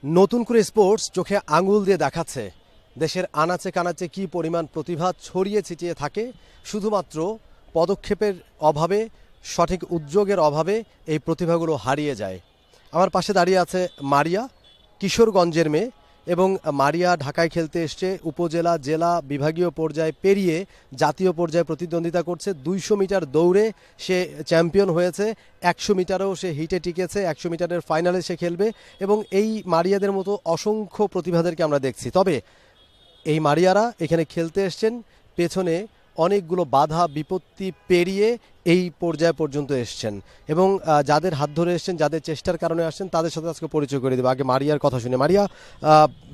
নতুন করে স্পোর্টস চোখে আঙুল দিয়ে দেখাচ্ছে দেশের আনাচে কানাচে কি পরিমাণ প্রতিভা ছড়িয়ে ছিটিয়ে থাকে, শুধুমাত্র পদক্ষেপের অভাবে, সঠিক উদ্যোগের অভাবে এই প্রতিভাগুলো হারিয়ে যায়। আমার পাশে দাঁড়িয়ে আছে মারিয়া, কিশোরগঞ্জের মেয়ে, এবং মারিয়া ঢাকায় খেলতে এসছে। উপজেলা, জেলা, বিভাগীয় পর্যায়ে পেরিয়ে জাতীয় পর্যায়ে প্রতিদ্বন্দ্বিতা করছে। 200 মিটার দৌড়ে সে চ্যাম্পিয়ন হয়েছে, 100 মিটারেও সে হিটে টিকেছে, 100 মিটারের ফাইনালে সে খেলবে। এবং এই মারিয়াদের মতো অসংখ্য প্রতিভাদেরকে আমরা দেখছি। তবে এই মারিয়ারা এখানে খেলতে এসছেন পেছনে অনেকগুলো বাধা বিপত্তি পেরিয়ে এই পর্যায় পর্যন্ত এসছেন, এবং যাদের হাত ধরে এসছেন, যাদের চেষ্টার কারণে আসছেন, তাদের সাথে আজকে পরিচয় করে দেবো। আগে মারিয়ার কথা শুনে। মারিয়া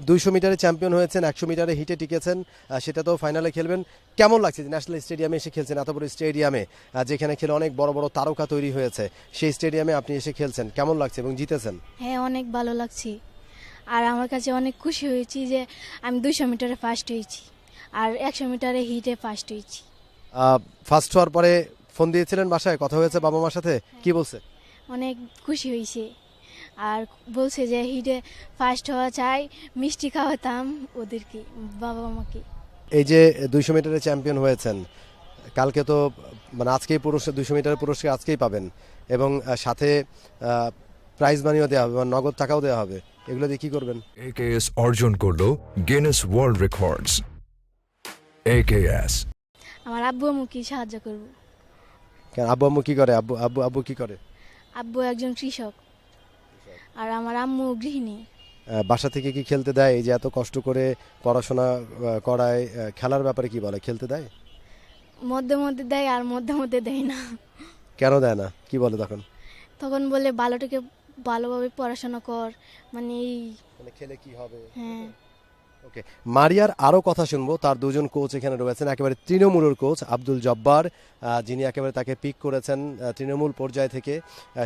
200 মিটারে চ্যাম্পিয়ন হয়েছেন, 100 মিটারে হিটে টিকেছেন, সেটাতেও ফাইনালে খেলবেন। কেমন লাগছে যে ন্যাশনাল স্টেডিয়ামে এসে খেলছেন, এত বড় স্টেডিয়ামে, যেখানে খেলে অনেক বড় বড় তারকা তৈরি হয়েছে, সেই স্টেডিয়ামে আপনি এসে খেলছেন, কেমন লাগছে এবং জিতেছেন? হ্যাঁ, অনেক ভালো লাগছে। আর আমার কাছে অনেক খুশি হয়েছি যে আমি 200 মিটারে ফার্স্ট হয়েছি আর 100 মিটারে হিটে ফার্স্ট হয়েছি। ফার্স্ট হওয়ার পরে ফোন দিয়েছিলেন, বাসায় কথা হয়েছে বাবা মার সাথে, কি বলছে? অনেক খুশি হয়েছে আর বলছে যে হিটে ফার্স্ট হওয়া চাই, মিষ্টি খাওয়াতাম ওদেরকে, বাবা মাকে। এই যে 200 মিটারে চ্যাম্পিয়ন হয়েছেন, কালকে তো মানে আজকেই পুরস্কার, 200 মিটারের পুরস্কার আজকেই পাবেন, এবং সাথে প্রাইজ মানিও দেওয়া হবে, মানে নগদ টাকাও দেওয়া হবে। এগুলো দিয়ে কি করবেন? AKS অর্জন করলো গিনেস ওয়ার্ল্ড রেকর্ডস। AKS আমার আব্বু আম্মুকে সাহায্য করব। কেন, আব্বু আম্মু কি করে? আব্বু আব্বু আব্বু কি করে? আব্বু একজন কৃষক আর আমার আম্মু গৃহিণী। বাসা থেকে কি খেলতে দেয়? এই যে এত কষ্ট করে পড়াশোনা করায়, খেলার ব্যাপারে কি বলে, খেলতে দেয়? মধ্যে মধ্যে দেয় আর মধ্যে মধ্যে দেয় না। কেন দেয় না, কি বলে তখন? তখন বলে ভালোটাকে ভালোভাবে পড়াশোনা কর, মানে এই। মানে খেলে কি হবে? হ্যাঁ, ওকে, মারিয়ার আরও কথা শুনবো। তার দুজন কোচ এখানে রয়েছেন, একেবারে তৃণমূলের কোচ আব্দুল জব্বার, যিনি একেবারে তাকে পিক করেছেন তৃণমূল পর্যায় থেকে,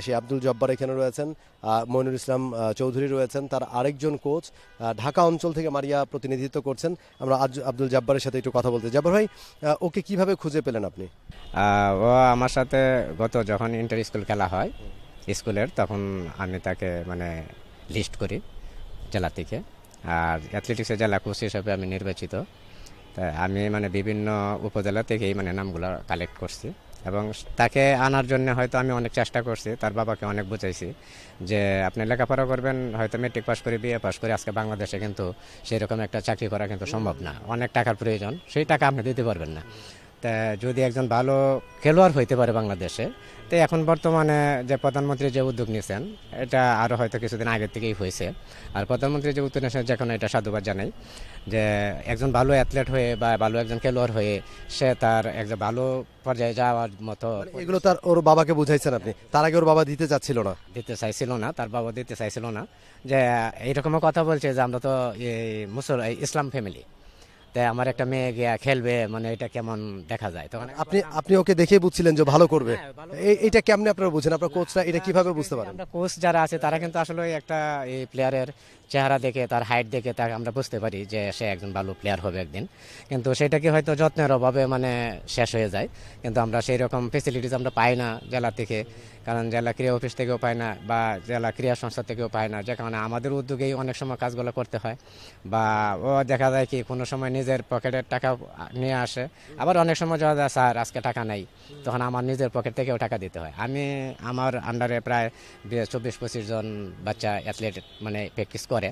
সেই আব্দুল জব্বার এখানে রয়েছেন। মইনুল ইসলাম চৌধুরী রয়েছেন, তার আরেকজন কোচ ঢাকা অঞ্চল থেকে মারিয়া প্রতিনিধিত্ব করছেন। আমরা আব্দুল জব্বারের সাথে একটু কথা বলতে। জব্বার ভাই, ওকে কিভাবে খুঁজে পেলেন আপনি? ও আমার সাথে গত যখন ইন্টার স্কুল খেলা হয় স্কুলের, তখন আমি তাকে মানে লিস্ট করি জেলা থেকে, আর অ্যাথলেটিক্সের জেলা কোচ হিসাবে আমি নির্বাচিত। তাই আমি মানে বিভিন্ন উপজেলা থেকেই মানে নামগুলো কালেক্ট করছি, এবং তাকে আনার জন্য হয়তো আমি অনেক চেষ্টা করছি, তার বাবাকে অনেক বুঝাইছি যে আপনি লেখাপড়া করবেন, হয়তো মেট্রিক পাস করে বিএ পাস করে আজকে বাংলাদেশে কিন্তু সেরকম একটা চাকরি করা কিন্তু সম্ভব না, অনেক টাকার প্রয়োজন, সেই টাকা আপনি দিতে পারবেন না। তা যদি একজন ভালো খেলোয়াড় হইতে পারে বাংলাদেশে, তো এখন বর্তমানে যে প্রধানমন্ত্রী যে উদ্যোগ নিয়েছেন, এটা আরও হয়তো কিছুদিন আগের থেকেই হয়েছে। আর প্রধানমন্ত্রী যে উদ্যোগ নিয়েছেন, যখন এটা সাধুবাদ জানাই যে একজন ভালো অ্যাথলেট হয়ে বা ভালো একজন খেলোয়াড় হয়ে সে তার একজন ভালো পর্যায়ে যাওয়ার মতো। এগুলো তার ওর বাবাকে বুঝাইছেন আপনি? তার আগে ওর বাবা দিতে চাচ্ছিল না? দিতে চাইছিল না, তার বাবা দিতে চাইছিল না। যে এইরকমও কথা বলছে যে আমরা তো ইসলাম ফ্যামিলি, তাই আমার একটা মেয়ে গিয়া খেলবে, মানে এটা কেমন দেখা যায়। তখন আপনি ওকে দেখে বুঝছিলেন যে ভালো করবে? হ্যাঁ, ভালো এইটা কেমনে আপনারা বুঝেন? আপনার কোচরা এটা কিভাবে বুঝতে পারেন? আমরা কোচ যারা আছে তারা কিন্তু আসলে একটা এই প্লেয়ারের চেহারা দেখে, তার হাইট দেখে তাকে আমরা বুঝতে পারি যে সে একজন ভালো প্লেয়ার হবে একদিন, কিন্তু সেটা কি হয়তো যত্নের অভাবে মানে শেষ হয়ে যায়। কিন্তু আমরা সেই রকম ফেসিলিটিস আমরা পাই না জেলা থেকে, কারণ জেলা ক্রীড়া অফিস থেকেও পাই না বা জেলা ক্রীড়া সংস্থা থেকেও পাই না, যে কারণে আমাদের উদ্যোগেই অনেক সময় কাজগুলো করতে হয়। বা ও দেখা যায় কি কোনো সময় নিজের পকেটের টাকা নিয়ে আসে, আবার অনেক সময় যাওয়া যায় স্যার আজকে টাকা নেই, তখন আমার নিজের পকেট থেকেও টাকা দিতে হয়। আমার আন্ডারে প্রায় 24-25 জন বাচ্চা অ্যাথলেট মানে প্র্যাকটিস করে,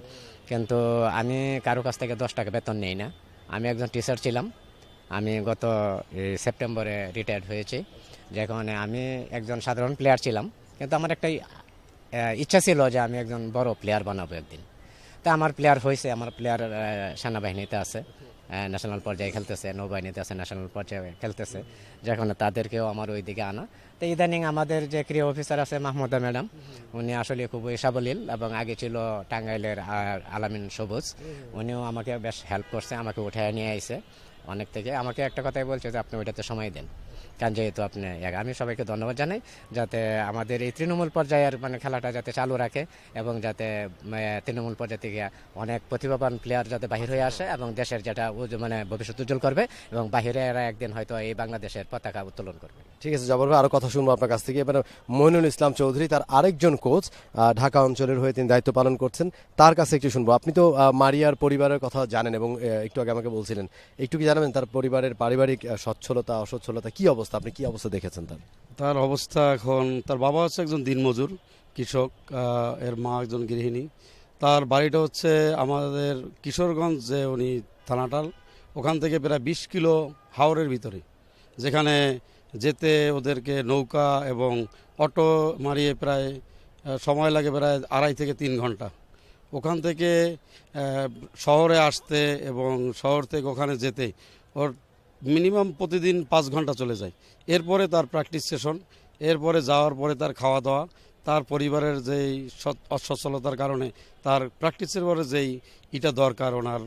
কিন্তু আমি কারো কাছ থেকে 10 টাকা বেতন নেই না। আমি একজন টিচার ছিলাম, আমি গত সেপ্টেম্বরে রিটায়ার্ড হয়েছি। যেখানে আমি একজন সাধারণ প্লেয়ার ছিলাম, কিন্তু আমার একটা ইচ্ছা ছিল যে আমি একজন বড় প্লেয়ার বানাবো একদিন। তা আমার প্লেয়ার হয়েছে, আমার প্লেয়ার সেনাবাহিনীতে আছে, ন্যাশনাল পর্যায়ে খেলতেছে, নৌবাহিনীতে আছে, ন্যাশনাল পর্যায়ে খেলতেছে, যেখানে তাদেরকেও আমার ওই দিকে আনা। তো ইদানিং আমাদের যে ক্রীড়া অফিসার আছে মাহমুদা ম্যাডাম, উনি আসলে খুবই সাবলীল, এবং আগে ছিল টাঙ্গাইলের আলামিন সবুজ, উনিও আমাকে বেশ হেল্প করছে, আমাকে উঠে নিয়ে আইছে অনেক থেকে। আমাকে একটা কথাই বলছে যে আপনি ওইটাতে সময় দেন। কারণ যেহেতু আপনি আমি সবাইকে ধন্যবাদ জানাই যাতে আমাদের এই তৃণমূল পর্যায়ের মানে খেলাটা যাতে চালু রাখে এবং যাতে তৃণমূল পর্যায় থেকে অনেক প্রতিভাবান প্লেয়ার যাতে বাহির হয়ে আসে এবং দেশের যেটা মানে ভবিষ্যৎ উজ্জ্বল করবে এবং বাহিরে এরা একদিন হয়তো এই বাংলাদেশের পতাকা উত্তোলন করবে। ঠিক আছে জবর ভাই, আরো কথা শুনবো আপনার কাছ থেকে। এবারে মইনুল ইসলাম চৌধুরী, তার আরেকজন কোচ, ঢাকা অঞ্চলের হয়ে তিনি দায়িত্ব পালন করছেন, তার কাছে একটু শুনবো। আপনি তো মারিয়ার পরিবারের কথা জানেন এবং একটু আগে আমাকে বলছিলেন, একটু কি জানাবেন তার পরিবারের পারিবারিক সচ্ছলতা অসচ্ছলতা কি অবস্থা, আপনি কি অবস্থা দেখেছেন তার? তার অবস্থা এখন, তার বাবা হচ্ছে একজন দিনমজুর কৃষক, এর মা একজন গৃহিণী। তার বাড়িটা হচ্ছে আমাদের কিশোরগঞ্জ, যে উনি থানাটাল, ওখান থেকে প্রায় 20 কিলো হাওরের ভিতরে, যেখানে যেতে ওদেরকে নৌকা এবং অটো মারিয়ে প্রায় সময় লাগে প্রায় 2.5 থেকে 3 ঘন্টা। ওখান থেকে শহরে আসতে এবং শহর থেকে ওখানে যেতে ওর মিনিমাম প্রতিদিন 5 ঘন্টা চলে যায়। এরপরে তার প্র্যাকটিস সেশন, এরপরে যাওয়ার পরে তার খাওয়া দাওয়া, তার পরিবারের যেই অসচ্ছলতার কারণে তার প্র্যাকটিসের পরে যেই এটা দরকার ওনার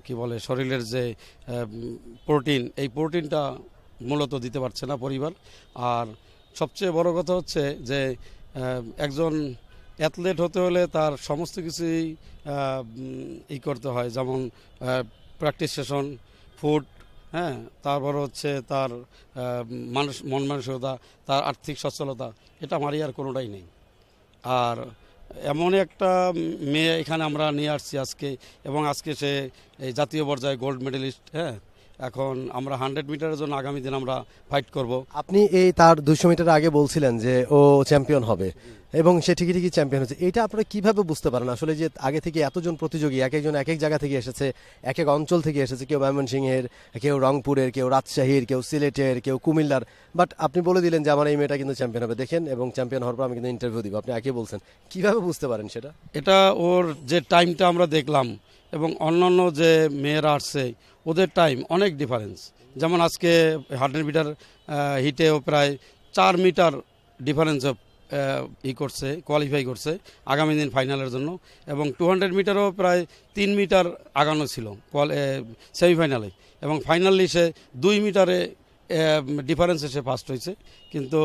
কি বলে শরীরের যে প্রোটিন, এই প্রোটিনটা মূলত দিতে পারছে না পরিবার। আর সবচেয়ে বড় কথা হচ্ছে যে একজন অ্যাথলেট হতে হলে তার সমস্ত কিছুই করতে হয়, যেমন প্র্যাকটিস সেশন, ফুড, হ্যাঁ, তারপর হচ্ছে তার মন মানসিকতা, তার আর্থিক সচ্ছলতা, এটা মারিয়ার কোনোটাই নেই। আর এমন একটা মেয়ে এখানে আমরা নিয়ে আসছি আজকে, এবং আজকে সে এই জাতীয় পর্যায়ে গোল্ড মেডেলিস্ট। হ্যাঁ, এখন আমরা 100 মিটারের জন্য আগামী দিন আমরা ফাইট করব। আপনি এই তার 200 মিটার আগে বলছিলেন যে ও চ্যাম্পিয়ন হবে এবং সে ঠিকই ঠিকই চ্যাম্পিয়ন হচ্ছে, এটা আপনারা কিভাবে বুঝতে পারেন আসলে যে আগে থেকে এতজন প্রতিযোগী এক একজন এক এক জায়গা থেকে এসেছে, এক এক অঞ্চল থেকে এসেছে, কেউ ময়মনসিংহের, কেউ রংপুরের, কেউ রাজশাহীর, কেউ সিলেটের, কেউ কুমিল্লার, বাট আপনি বলে দিলেন যে আমার এই মেয়েটা কিন্তু চ্যাম্পিয়ন হবে, দেখেন, এবং চ্যাম্পিয়ন হওয়ার পর আমি কিন্তু ইন্টারভিউ দিব, আপনি আগে বলছেন, কিভাবে বুঝতে পারেন সেটা? এটা ওর যে টাইমটা আমরা দেখলাম এবং অন্যান্য যে মেয়েরা আসছে ওদের টাইম অনেক ডিফারেন্স। যেমন আজকে 100 মিটার হিটেও প্রায় 4 মিটার ডিফারেন্সে করছে, কোয়ালিফাই করছে আগামী দিন ফাইনালের জন্য, এবং 200 মিটারও প্রায় 3 মিটার আগানো ছিল সেমিফাইনালে, এবং ফাইনালি সে 2 মিটারে ডিফারেন্সে সে ফার্স্ট হয়েছে। কিন্তু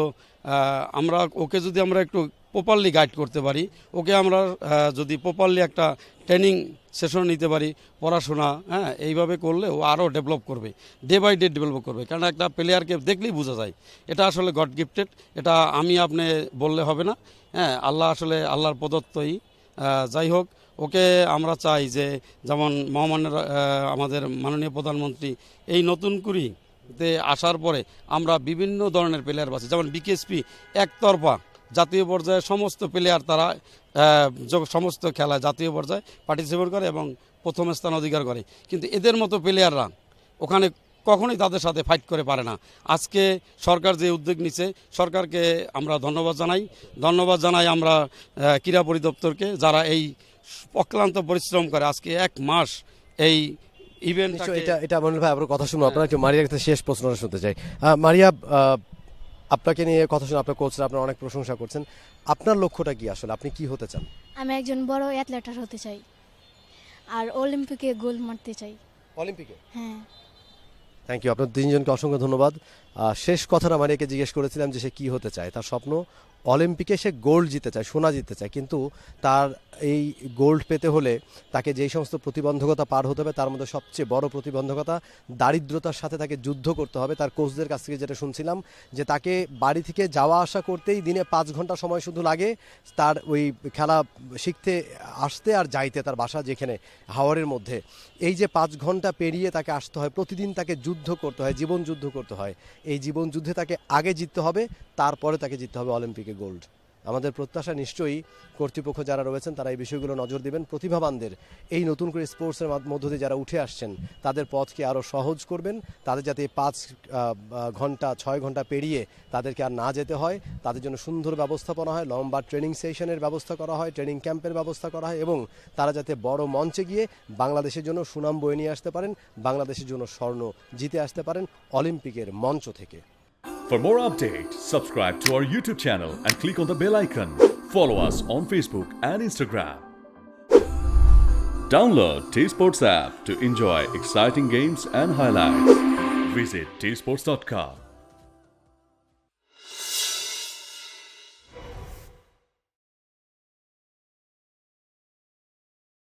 আমরা ওকে যদি আমরা একটু প্রপারলি গাইড করতে পারি, ওকে আমরা যদি প্রপারলি একটা ট্রেনিং সেশন নিতে পারি, পড়াশোনা, হ্যাঁ, এইভাবে করলে ও আরও ডেভেলপ করবে, ডে বাই ডে ডেভেলপ করবে। কারণ একটা প্লেয়ারকে দেখলেই বোঝা যায় এটা আসলে গড গিফটেড, এটা আমি আপনি বললে হবে না। হ্যাঁ, আল্লাহ আসলে আল্লাহর প্রদত্তই। যাই হোক, ওকে আমরা চাই যে যেমন মহামান্য আমাদের মাননীয় প্রধানমন্ত্রী এই নতুন কুড়িতে আসার পরে আমরা বিভিন্ন ধরনের প্লেয়ার পাচ্ছি, যেমন বিকেএসপি একতরফা জাতীয় পর্যায়ে সমস্ত প্লেয়ার তারা সমস্ত খেলা জাতীয় পর্যায়ে পার্টিসিপেট করে এবং প্রথম স্থান অধিকার করে, কিন্তু এদের মতো প্লেয়াররা ওখানে কখনোই তাদের সাথে ফাইট করে পারে না। আজকে সরকার যে উদ্যোগ নিচ্ছে, সরকারকে আমরা ধন্যবাদ জানাই আমরা ক্রীড়া পরিদপ্তরকে, যারা এই অক্লান্ত পরিশ্রম করে আজকে 1 মাস এই ইভেন্ট। এটা মনে ভাই আপনার কথা শুনুন, আপনারা একটু মারিয়ার কাছে শেষ প্রশ্নটা শুনতে চাই। মারিয়া, আপনাকে নিয়ে কথা শুনে আপনার কোচরা আপনার অনেক প্রশংসা করছেন, আপনার লক্ষ্যটা কি আসলে, আপনি কি হতে চান? আমি একজন বড় অ্যাথলেটার হতে চাই আর অলিম্পিকে গোল্ড মারতে চাই। অলিম্পিকে? হ্যাঁ। থ্যাংক ইউ, আপনার 3 জনকে অসংখ্য ধন্যবাদ। শেষ কথাটা মারিয়াকে জিজ্ঞেস করেছিলাম যে সে কি হতে চায়, তার স্বপ্ন অলিম্পিকে সে গোল্ড জিততে চায়, সোনা জিততে চায়, কিন্তু তার এই গোল্ড পেতে হলে তাকে যেই সমস্ত প্রতিবন্ধকতা পার হতে হবে, তার মধ্যে সবচেয়ে বড় প্রতিবন্ধকতা দারিদ্রতার সাথে তাকে যুদ্ধ করতে হবে। তার কোচদের কাছ থেকে যেটা শুনছিলাম যে তাকে বাড়ি থেকে যাওয়া আসা করতেই দিনে 5 ঘন্টা সময় শুধু লাগে, তার ওই খেলা শিখতে আসতে আর যাইতে, তার বাসা যেখানে হাওরের মধ্যে, এই যে 5 ঘন্টা পেরিয়ে তাকে আসতে হয়, প্রতিদিন তাকে যুদ্ধ করতে হয়, জীবন যুদ্ধ করতে হয়। এই জীবন যুদ্ধে তাকে আগে জিততে হবে, তারপরে তাকে জিততে হবে অলিম্পিকে গোল্ড। আমাদের প্রত্যাশা নিশ্চয়ই কর্তৃপক্ষ যারা রয়েছেন তারা এই বিষয়গুলো নজর দেবেন, প্রতিভাবানদের এই নতুন করে স্পোর্টসের মধ্য দিয়ে যারা উঠে আসছেন তাদের পথকে আরও সহজ করবেন, তাদের যাতে 5 ঘন্টা 6 ঘন্টা পেরিয়ে তাদেরকে আর না যেতে হয়, তাদের জন্য সুন্দর ব্যবস্থাপনা হয়, লম্বা ট্রেনিং সেশনের ব্যবস্থা করা হয়, ট্রেনিং ক্যাম্পের ব্যবস্থা করা হয়, এবং তারা যাতে বড় মঞ্চে গিয়ে বাংলাদেশের জন্য সুনাম বয়ে নিয়ে আসতে পারেন, বাংলাদেশের জন্য স্বর্ণ জিতে আসতে পারেন অলিম্পিকের মঞ্চ থেকে। For more updates, subscribe to our YouTube channel and click on the bell icon. Follow us on Facebook and Instagram. Download T-Sports app to enjoy exciting games and highlights. Visit tsports.com.